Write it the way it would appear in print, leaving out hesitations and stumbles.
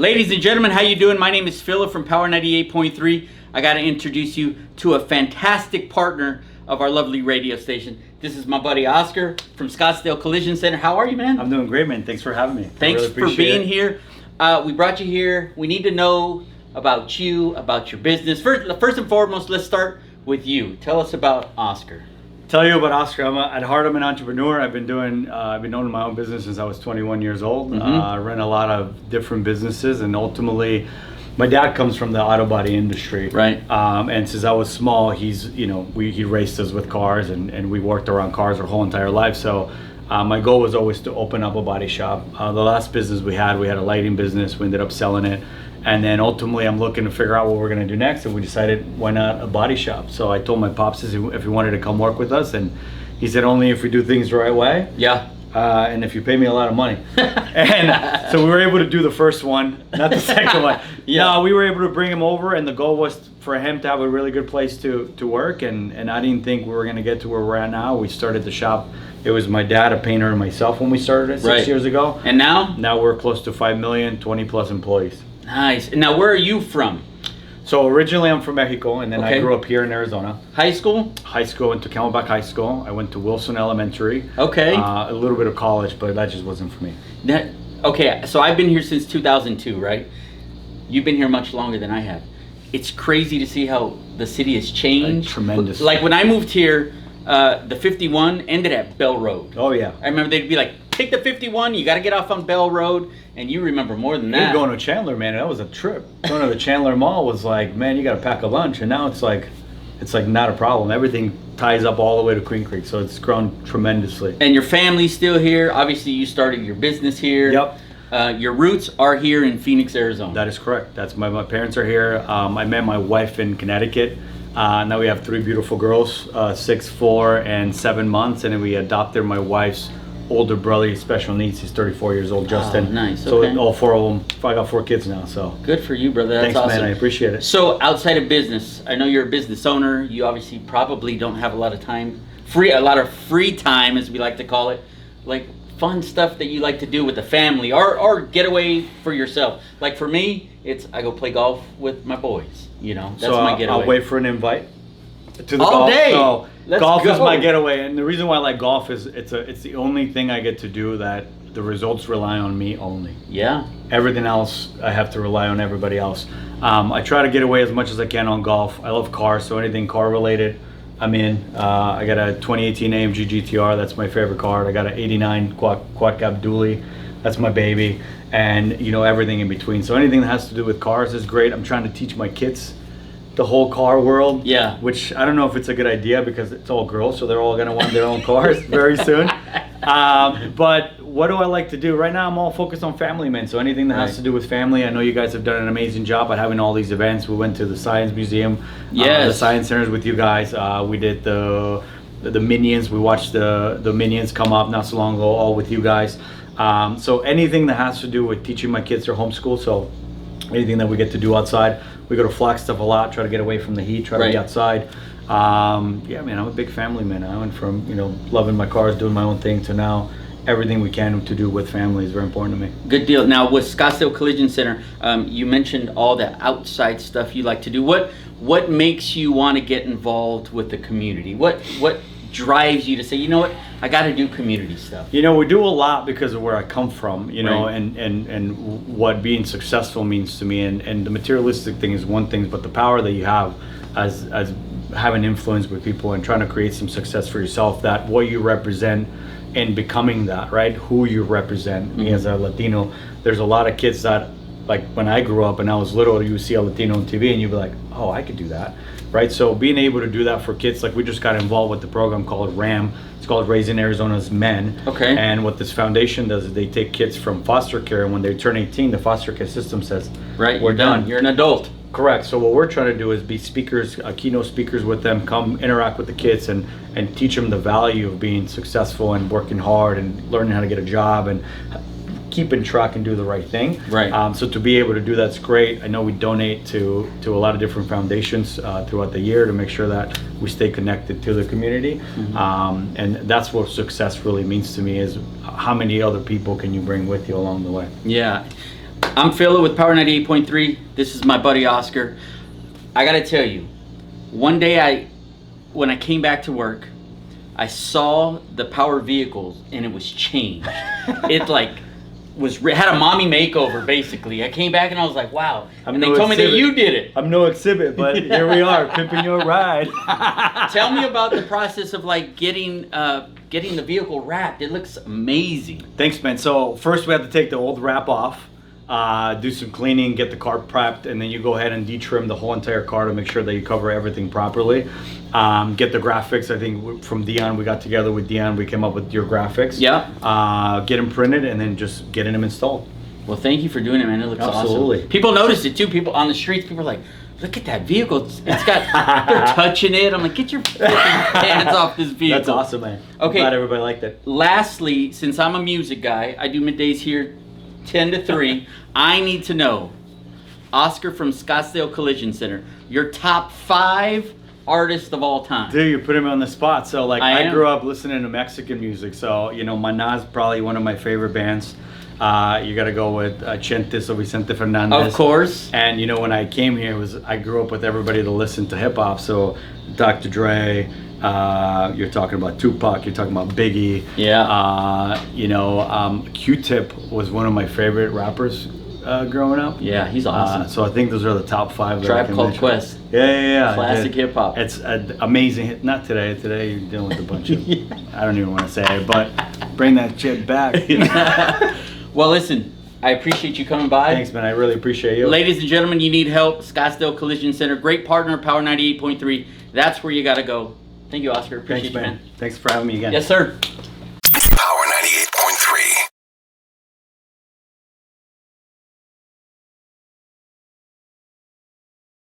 Ladies and gentlemen, how you doing? My name is Philla from Power 98.3. I got to introduce you to a fantastic partner of our lovely radio station. This is my buddy Oscar from Scottsdale Collision Center. How are you, man? I'm doing great, man. Thanks for having me. Thanks for being here. We brought you here. We need to know about you, about your business. First and foremost, let's start with you. Tell us about Oscar. Tell you about Oscar. At heart, I'm an entrepreneur. I've been owning my own business since I was 21 years old. I ran a lot of different businesses, and ultimately, my dad comes from the auto body industry. Right. And since I was small, he raced us with cars, and we worked around cars our whole entire life. So my goal was always to open up a body shop. The last business we had a lighting business. We ended up selling it. And then ultimately, I'm looking to figure out what we're going to do next. And we decided, why not a body shop? So I told my pops if he wanted to come work with us. And he said, only if we do things the right way. Yeah. And if you pay me a lot of money. And so we were able to do the first one, not the second one. Yeah. No, we were able to bring him over. And the goal was for him to have a really good place to work. And I didn't think we were going to get to where we're at now. We started the shop. It was my dad, a painter, and myself when we started it 6 years ago. And now? Now we're close to 5 million, 20 plus employees. Nice. And now, where are you from? So originally I'm from Mexico, and then I grew up here in Arizona. High school? High school, went to Camelback High School. I went to Wilson Elementary. Okay. A little bit of college, but that just wasn't for me. Okay, so I've been here since 2002, right? You've been here much longer than I have. It's crazy to see how the city has changed. Tremendous. Like when I moved here, the 51 ended at Bell Road. Oh yeah. I remember they'd be like, take the 51, you got to get off on Bell Road, and you remember more than that. Going to Chandler, man, that was a trip. Going to the Chandler Mall was like, man, you got to pack a lunch, and now it's like not a problem. Everything ties up all the way to Queen Creek, so it's grown tremendously. And your family's still here. Obviously, you started your business here. Yep. Your roots are here in Phoenix, Arizona. That is correct. That's my parents are here. I met my wife in Connecticut. Now we have 3 beautiful girls, 6, 4, and 7 months, and then we adopted my wife's older brother. He's special needs. He's 34 years old, Justin. Oh, nice. So okay. all 4 of them. I got 4 kids now. So good for you, brother. That's thanks, awesome. man. I appreciate it. So outside of business, I know you're a business owner. You obviously probably don't have a lot of time, a lot of free time, as we like to call it. Like fun stuff that you like to do with the family, or get away for yourself. Like for me, I go play golf with my boys. You know, that's my getaway. I'll wait for an invite to the all golf. day. So Let's golf go. is my getaway, and the reason why I like golf is it's the only thing I get to do that the results rely on me only. Yeah. Everything else I have to rely on everybody else. I try to get away as much as I can on golf. I love cars, so anything car related, I'm in. I got a 2018 AMG GTR. That's my favorite car. I got an 89 quad cab dually. That's my baby, and everything in between. So anything that has to do with cars is great. I'm trying to teach my kids the whole car world, which I don't know if it's a good idea because it's all girls, so they're all gonna want their own cars very soon. But what do I like to do? Right now I'm all focused on family, man. So anything that has to do with family. I know you guys have done an amazing job at having all these events. We went to the Science Museum, the Science Centers with you guys. We did the Minions. We watched the Minions come up not so long ago, all with you guys. So anything that has to do with teaching my kids, they're homeschooled, so anything that we get to do outside. We go to Flagstaff a lot, try to get away from the heat, try to be outside. Yeah, man, I'm a big family man. I went from, loving my cars, doing my own thing, to now everything we can to do with family is very important to me. Good deal. Now, with Scottsdale Collision Center, you mentioned all the outside stuff you like to do. What makes you want to get involved with the community? What drives you to say, you know what, I got to do community stuff? We do a lot because of where I come from, and what being successful means to me. And the materialistic thing is one thing, but the power that you have as having influence with people and trying to create some success for yourself, that what you represent and becoming that, right? Who you represent. Me as a Latino, there's a lot of kids that, like when I grew up and I was little, you would see a Latino on TV and you'd be like, oh, I could do that, right? So being able to do that for kids, like we just got involved with the program called RAM. It's called Raising Arizona's Men. Okay. And what this foundation does is they take kids from foster care, and when they turn 18, the foster care system says, right, we're done. You're an adult. Correct. So what we're trying to do is be speakers, keynote speakers with them, come interact with the kids and teach them the value of being successful and working hard and learning how to get a job and keeping track and do the right thing. Right. So to be able to do that's great. I know we donate to a lot of different foundations throughout the year to make sure that we stay connected to the community. And that's what success really means to me, is how many other people can you bring with you along the way. Yeah. I'm J.Philla with Power 98.3. This is my buddy Oscar. I gotta tell you, one day when I came back to work, I saw the Power vehicles and it was changed. It like had a mommy makeover basically. I came back and I was like, wow. And they told me that you did it. I'm no exhibit, but here we are, pimping your ride. Tell me about the process of like getting the vehicle wrapped. It looks amazing. Thanks, man. So first we have to take the old wrap off, do some cleaning, get the car prepped, and then you go ahead and detrim the whole entire car to make sure that you cover everything properly. Get the graphics. I think from Dion, we got together with Dion, we came up with your graphics. Yeah. Get them printed and then just getting them installed. Well, thank you for doing it, man. It looks Absolutely. awesome. People noticed it too. People on the streets, people are like, look at that vehicle. It's got, they're touching it. I'm like, get your hands off this vehicle. That's awesome, man. Okay. I'm glad everybody liked it. Lastly, since I'm a music guy, I do middays here 10 to 3. I need to know, Oscar from Scottsdale Collision Center, your top 5 artists of all time. Dude, you put him on the spot. So like I am. grew up listening to Mexican music. So, you know, Maná's probably one of my favorite bands. You got to go with Chentes or Vicente Fernandez. Of course. And you know, when I came here, I grew up with everybody that listened to hip hop. So Dr. Dre, you're talking about Tupac, you're talking about Biggie. Yeah. You know, Q-Tip was one of my favorite rappers growing up. Yeah, he's awesome. So I think those are the top 5. Tribe Called Quest. Yeah. Classic hip hop. It's an amazing hit. Not today. Today you're dealing with a bunch of, I don't even want to say it, but bring that shit back. Well, listen, I appreciate you coming by. Thanks, man. I really appreciate you. Ladies and gentlemen, you need help. Scottsdale Collision Center, great partner, Power 98.3. That's where you got to go. Thank you, Oscar. Appreciate Thanks, you, man. Thanks for having me again. Yes, sir.